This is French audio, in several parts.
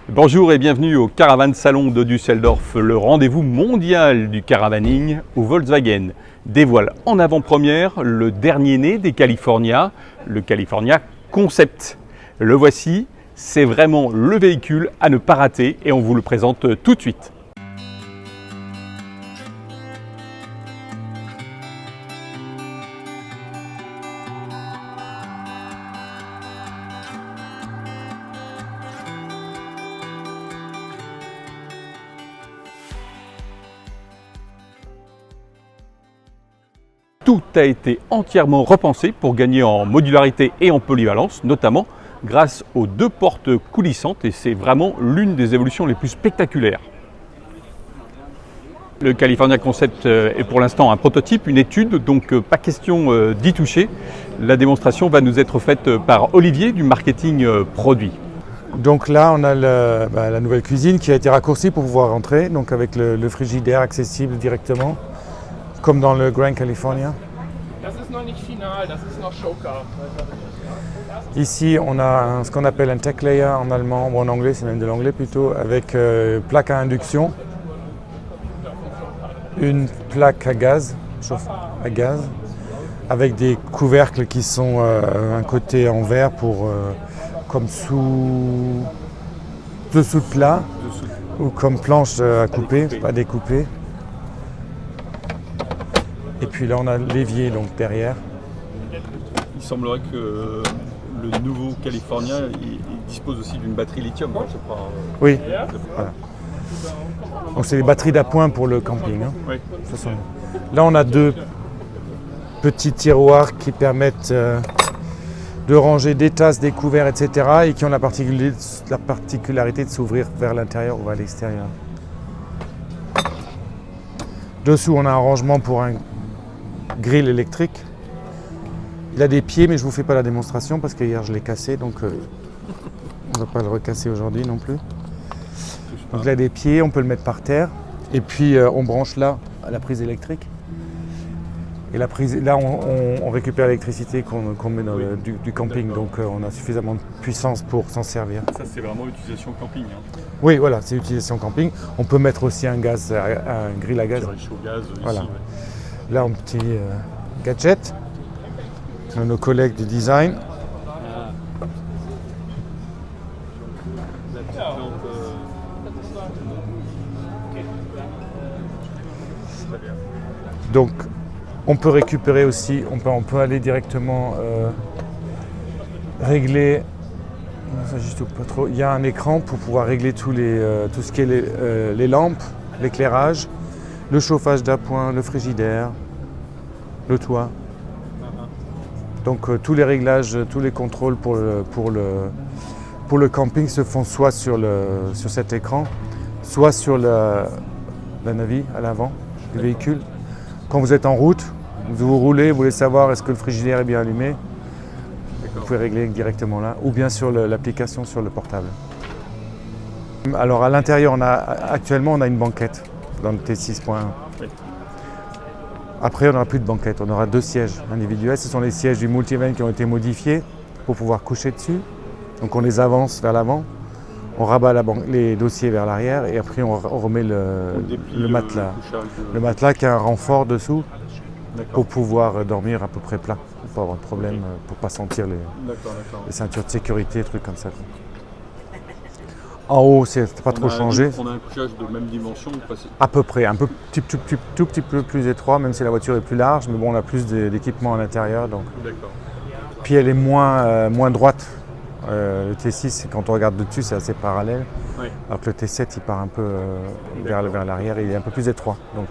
Bonjour et bienvenue au Caravan Salon de Düsseldorf, le rendez-vous mondial du caravaning où Volkswagen dévoile en avant-première le dernier né des California, le California Concept. Le voici, c'est vraiment le véhicule à ne pas rater et on vous le présente tout de suite. Tout a été entièrement repensé pour gagner en modularité et en polyvalence, notamment grâce aux deux portes coulissantes, et c'est vraiment l'une des évolutions les plus spectaculaires. Le California Concept est pour l'instant un prototype, une étude, donc pas question d'y toucher. La démonstration va nous être faite par Olivier du marketing produit. Donc là, on a la nouvelle cuisine qui a été raccourcie pour pouvoir rentrer, donc avec le frigidaire accessible directement, comme dans le Grand California. Ici, on a ce qu'on appelle un tech layer en allemand, ou en anglais, c'est même de l'anglais plutôt, avec plaque à induction, une plaque à gaz, avec des couvercles qui sont un côté en verre pour comme dessous de plat, ou comme planche à couper, pas découper. Et puis là, on a l'évier donc derrière. Il semblerait que le nouveau California il dispose aussi d'une batterie lithium, je crois. Oui. Voilà. Donc c'est des batteries d'appoint pour le camping. Hein. Oui. Là, on a deux petits tiroirs qui permettent de ranger des tasses, des couverts, etc. et qui ont la particularité de s'ouvrir vers l'intérieur ou vers l'extérieur. Dessous, on a un rangement pour un grill électrique. Il a des pieds, mais je ne vous fais pas la démonstration parce que hier je l'ai cassé, donc on ne va pas le recasser aujourd'hui non plus. Donc il a des pieds, on peut le mettre par terre. Et puis on branche là à la prise électrique. Et la prise, là on récupère l'électricité qu'on met dans du camping, donc on a suffisamment de puissance pour s'en servir. Ça c'est vraiment utilisation camping. Hein. Oui, voilà, c'est utilisation camping. On peut mettre aussi un grill à gaz. Chaud gaz voilà. ici, ouais. Là, un petit gadget de nos collègues du design. Donc, on peut récupérer aussi, on peut aller directement régler. Ça juste pas trop. Il y a un écran pour pouvoir régler tout ce qui est les lampes, l'éclairage, le chauffage d'appoint, le frigidaire, le toit. Donc tous les réglages, tous les contrôles pour le camping se font soit sur cet écran, soit sur la navie à l'avant du véhicule. Quand vous êtes en route, vous roulez, vous voulez savoir est-ce que le frigidaire est bien allumé, vous pouvez régler directement là, ou bien sur l'application sur le portable. Alors à l'intérieur, actuellement on a une banquette dans le T6.1. Oui. Après, on n'aura plus de banquette, on aura deux sièges individuels. Ce sont les sièges du multivan qui ont été modifiés pour pouvoir coucher dessus. Donc on les avance vers l'avant, on rabat les dossiers vers l'arrière et après on remet le matelas. Le matelas qui a un renfort dessous pour pouvoir dormir à peu près plat, pour pas avoir de problème, pour ne pas sentir les ceintures de sécurité, trucs comme ça. En haut, c'est pas trop changé. On a un couchage de même dimension à peu près, un tout petit peu plus étroit, même si la voiture est plus large, mais bon, on a plus d'équipement à l'intérieur. Donc. D'accord. Puis elle est moins droite. Le T6, quand on regarde dessus, c'est assez parallèle. Oui. Alors que le T7, il part un peu vers l'arrière et il est un peu plus étroit. Donc,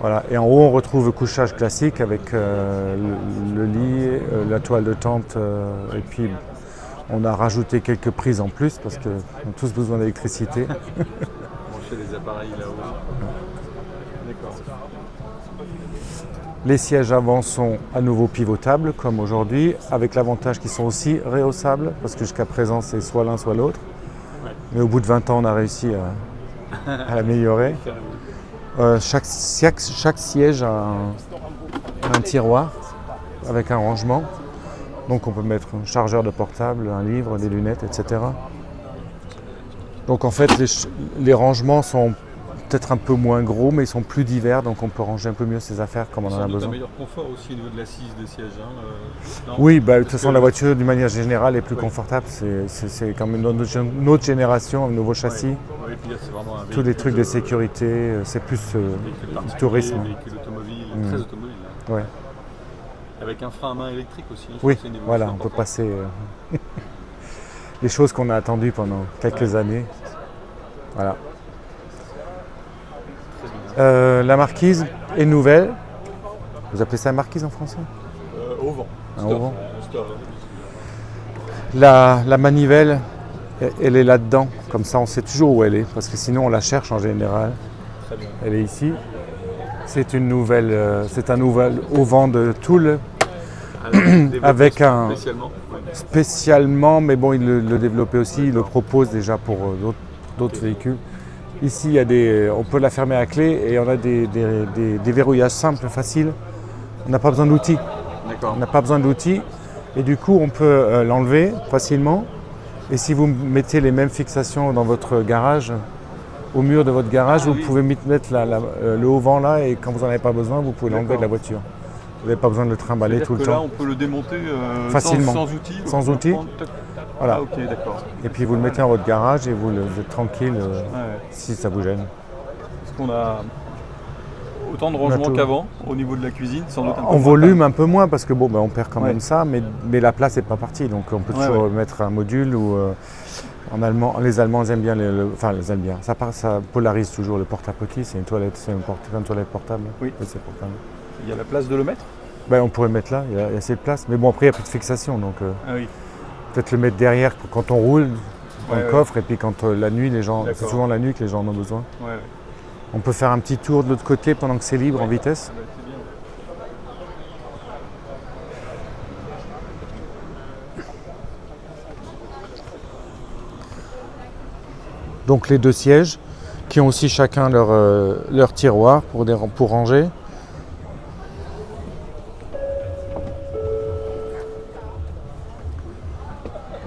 voilà. Et en haut, on retrouve le couchage classique avec le lit, la toile de tente et puis on a rajouté quelques prises en plus parce qu'on a tous besoin d'électricité. Brancher des appareils là-haut. D'accord. Les sièges avant sont à nouveau pivotables comme aujourd'hui, avec l'avantage qu'ils sont aussi rehaussables parce que jusqu'à présent c'est soit l'un soit l'autre. Ouais. Mais au bout de 20 ans on a réussi à l'améliorer. Chaque siège a un tiroir avec un rangement. Donc on peut mettre un chargeur de portable, un livre, des lunettes, etc. Donc en fait, les rangements sont peut-être un peu moins gros, mais ils sont plus divers, donc on peut ranger un peu mieux ses affaires comme on en a besoin. Un meilleur confort aussi au niveau de l'assise des sièges. Oui, de toute façon, la voiture, d'une manière générale, est plus confortable. C'est comme une autre génération, un nouveau châssis. Oui, puis là, c'est vraiment un véhicule, tous les trucs de sécurité, c'est plus du tourisme. Véhicule automobile, très automobile. Ouais. Avec un frein à main électrique aussi. Oui, voilà, on peut passer les choses qu'on a attendues pendant quelques années. Voilà. La marquise est nouvelle. Vous appelez ça marquise en français? Auvent. Auvent. La manivelle, elle est là-dedans. Comme ça, on sait toujours où elle est. Parce que sinon, on la cherche en général. Très bien. Elle est ici. C'est une nouvelle, c'est un nouvel auvent de Toul. Avec un spécialement, mais bon, il le développait aussi. Il le propose déjà pour d'autres véhicules. Ici, il y a on peut la fermer à clé et on a des verrouillages simples, faciles. On n'a pas besoin d'outils. D'accord. On n'a pas besoin d'outils et du coup, on peut l'enlever facilement. Et si vous mettez les mêmes fixations dans votre garage, au mur de votre garage, vous pouvez mettre le haut-vent là et quand vous n'en avez pas besoin, vous pouvez l'enlever de la voiture. Vous n'avez pas besoin de le trimballer tout le temps. Là, on peut le démonter facilement, sans outils. Sans outils. Voilà. Ah, ok, d'accord. Et puis vous le mettez dans votre garage et vous êtes tranquille si ça vous gêne. Est-ce qu'on a autant de rangement qu'avant au niveau de la cuisine, sans doute un peu en volume un peu moins parce que bon, on perd quand même ça, mais la place n'est pas partie. Donc on peut toujours mettre un module ou en allemand, les Allemands aiment bien, les aiment bien. Ça polarise toujours le porte-à-petit, c'est une toilette, portable. Oui. C'est portable. Il y a la place de le mettre? On pourrait le mettre là, il y a assez de place. Mais bon, après il n'y a plus de fixation, donc peut-être le mettre derrière quand on roule dans le coffre et puis quand la nuit, c'est souvent la nuit que les gens en ont besoin. On peut faire un petit tour de l'autre côté pendant que c'est libre en vitesse. Donc les deux sièges qui ont aussi chacun leur tiroir pour ranger.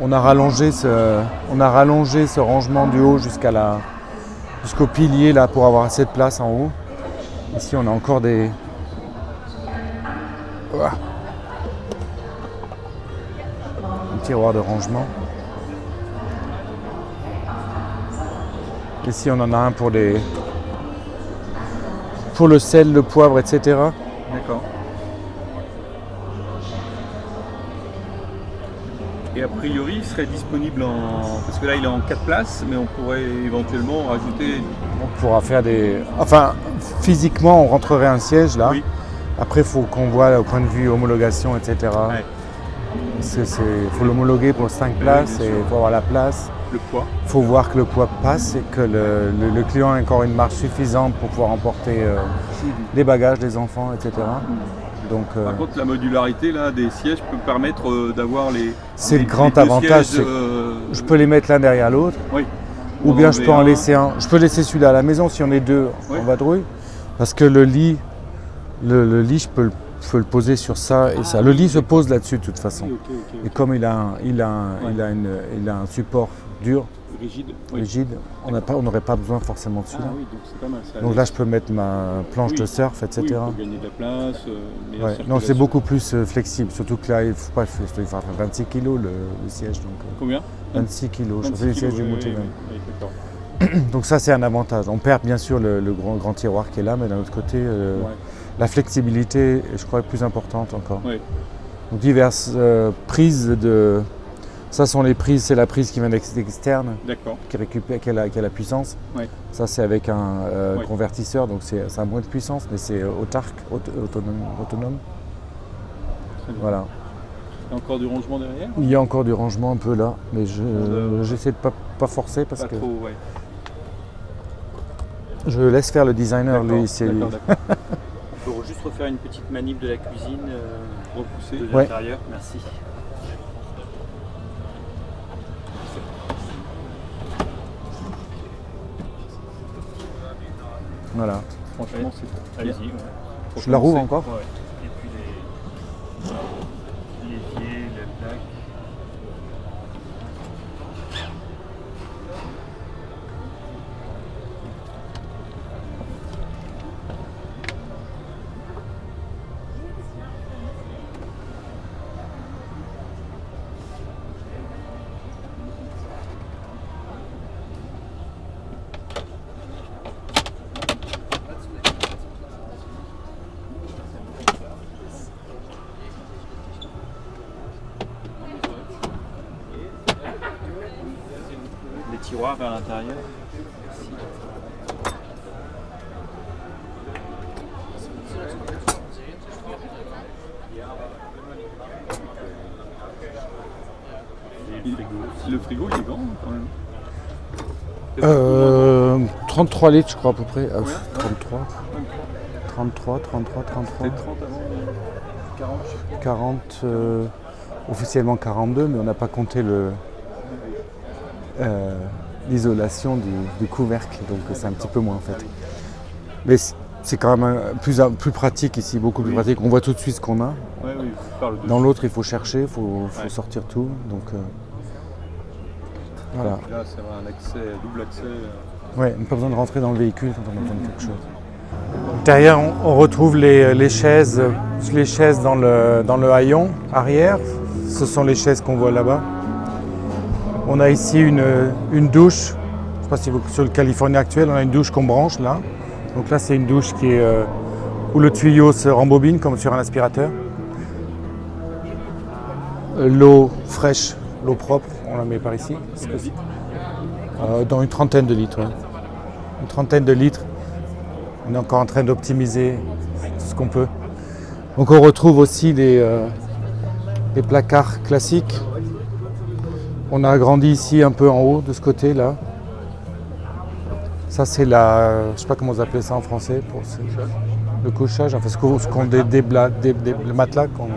On a rallongé ce rangement du haut jusqu'au pilier là pour avoir assez de place en haut. Ici on a encore un tiroir de rangement. Ici on en a un pour le sel, le poivre, etc. D'accord. Et a priori, il serait disponible parce que là, il est en 4 places, mais on pourrait éventuellement rajouter... On pourra faire Enfin, physiquement, on rentrerait un siège là. Oui. Après, il faut qu'on voit au point de vue homologation, etc. Ouais. Il faut l'homologuer pour 5 places et il faut avoir la place. Le poids. Il faut voir que le poids passe et que le client a encore une marge suffisante pour pouvoir emporter les bagages des enfants, etc. Donc, par contre, la modularité là, des sièges peut permettre d'avoir les... C'est le grand avantage, c'est que je peux les mettre l'un derrière l'autre. Oui. Ou bien je peux en laisser un. Je peux laisser celui-là à la maison si on est deux en vadrouille. Parce que le lit, je peux le poser sur ça et ça. Le lit se pose là-dessus de toute façon. Et comme il a un support dur, rigide, on n'aurait pas besoin forcément de celui-là. Ah oui, donc c'est pas mal. Donc là, je peux mettre ma planche de surf, etc. Oui, pour gagner de la place. Non, c'est beaucoup plus flexible. Surtout que là, il faut faire 26 kg le siège. Donc, combien? 26 kg. Je fais le siège du Moutet. Donc ça, c'est un avantage. On perd bien sûr le grand tiroir qui est là, mais d'un autre côté, la flexibilité, je crois, est plus importante encore. Oui. Donc diverses prises de... Ça sont les prises, c'est la prise qui vient externe, qui a la puissance. Oui. Ça c'est avec un convertisseur, donc c'est un moins de puissance, mais c'est autarque, autonome. Voilà. Il y a encore du rangement derrière? Il y a encore du rangement un peu là, mais j'essaie de pas forcer parce que trop, je laisse faire le designer, lui. D'accord. On peut juste refaire une petite manip de la cuisine, repousser de l'intérieur. Merci. Voilà. Franchement, c'est... Allez-y. Je la rouvre encore. Ouais. Et puis les pieds, les plaques. tiroirs vers l'intérieur. Le frigo, il est grand quand même. 33 litres, je crois, à peu près. Ouais. 33. 33. C'était 30 avant 40. 40, officiellement 42, mais on n'a pas compté l'isolation du couvercle, donc c'est un petit peu moins en fait. Mais c'est quand même plus pratique ici, beaucoup plus pratique. On voit tout de suite ce qu'on a. Ouais, oui, par le dessus. Dans l'autre, il faut chercher, il faut sortir tout. Donc, voilà. Là, c'est un accès, double accès. Ouais, on n'a pas besoin de rentrer dans le véhicule quand on a besoin de quelque chose. Derrière, on retrouve les chaises dans le haillon arrière. Ce sont les chaises qu'on voit là-bas. On a ici une douche. Je ne sais pas si vous sur le California actuel, on a une douche qu'on branche là. Donc là, c'est une douche qui est où le tuyau se rembobine comme sur un aspirateur. L'eau fraîche, l'eau propre, on la met par ici. Dans une trentaine de litres. Ouais. Une trentaine de litres. On est encore en train d'optimiser tout ce qu'on peut. Donc on retrouve aussi les placards classiques. On a agrandi ici un peu en haut, de ce côté-là. Ça c'est je ne sais pas comment vous appelez ça en français, le couchage, enfin ce qu'on des matelas qu'on...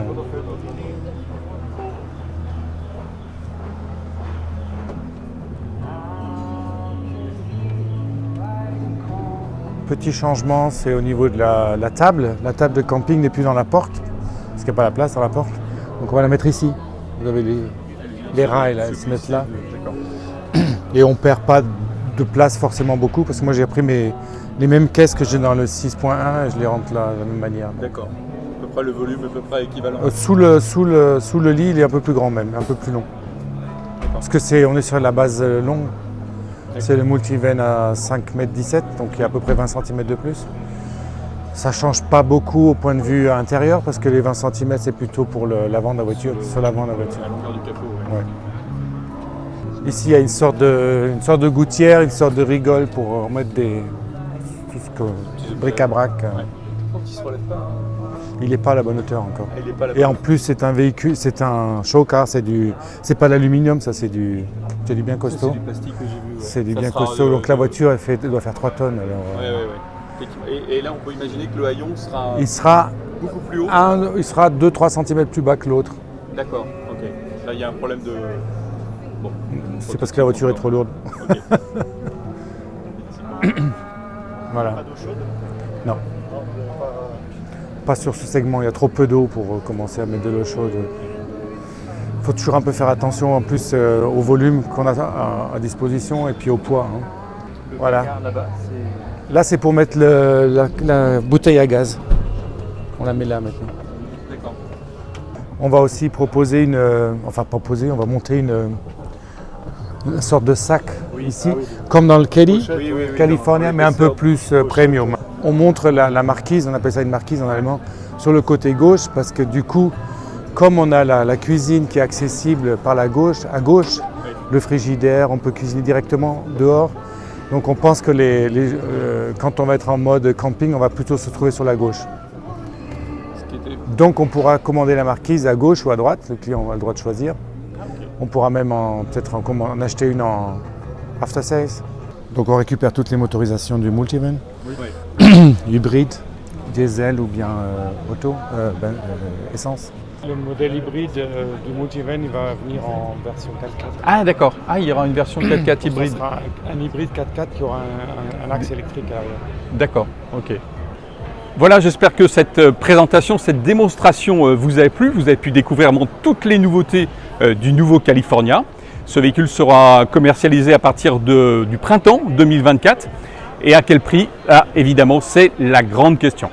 Petit changement, c'est au niveau de la table. La table de camping n'est plus dans la porte, parce qu'il n'y a pas la place dans la porte. Donc on va la mettre ici. Vous avez les rails, là, elles se mettent là. Et on ne perd pas de place forcément beaucoup, parce que moi j'ai pris les mêmes caisses que j'ai dans le 6.1 et je les rentre là de la même manière. D'accord. À peu près le volume à peu près équivalent. Sous le lit, il est un peu plus grand même, un peu plus long. Parce que on est sur la base longue. C'est le Multivan à 5,17 m, donc il y a à peu près 20 cm de plus. Ça ne change pas beaucoup au point de vue intérieur, parce que les 20 cm c'est plutôt pour l'avant de la voiture, sur l'avant de la voiture. À la longueur du capot, Ouais. Ici il y a une sorte de gouttière, une sorte de rigole pour remettre tout ce que bric-à-brac. Il se relève pas. Il n'est pas à la bonne hauteur encore. Il est pas Et en plus c'est un véhicule, c'est un show car, c'est pas l'aluminium, ça c'est du bien costaud. C'est du plastique que j'ai vu. Ouais. C'est du bien costaud, donc la voiture doit faire 3 tonnes. Alors, Et là on peut imaginer que le haillon sera il sera beaucoup plus haut. Il sera 2-3 cm plus bas que l'autre. D'accord, ok. Là il y a un problème de... Bon. C'est parce que la voiture est trop lourde. Okay. Voilà. Pas d'eau chaude? Non. Pas sur ce segment, il y a trop peu d'eau pour commencer à mettre de l'eau chaude. Il faut toujours un peu faire attention en plus au volume qu'on a à disposition et puis au poids. Hein. Voilà. Là c'est pour mettre la bouteille à gaz. On la met là maintenant. D'accord. On va aussi proposer on va monter une sorte de sac ici, comme dans le Kelly, California, mais un peu plus premium. On montre la marquise, on appelle ça une marquise en allemand, sur le côté gauche, parce que du coup, comme on a la cuisine qui est accessible par à gauche, le frigidaire, on peut cuisiner directement dehors. Donc on pense que quand on va être en mode camping, on va plutôt se trouver sur la gauche. Donc on pourra commander la marquise à gauche ou à droite, le client a le droit de choisir. On pourra même peut-être en acheter une en after sales. Donc on récupère toutes les motorisations du Multivan, hybride, diesel ou bien essence. Le modèle hybride du Multivan il va venir en version 4x4. Ah d'accord, il y aura une version 4x4 hybride. Ce sera un hybride 4x4 qui aura un axe électrique à l'arrière. D'accord, ok. Voilà, j'espère que cette présentation, cette démonstration vous a plu. Vous avez pu découvrir toutes les nouveautés du nouveau California. Ce véhicule sera commercialisé à partir du printemps 2024. Et à quel prix? Évidemment, c'est la grande question.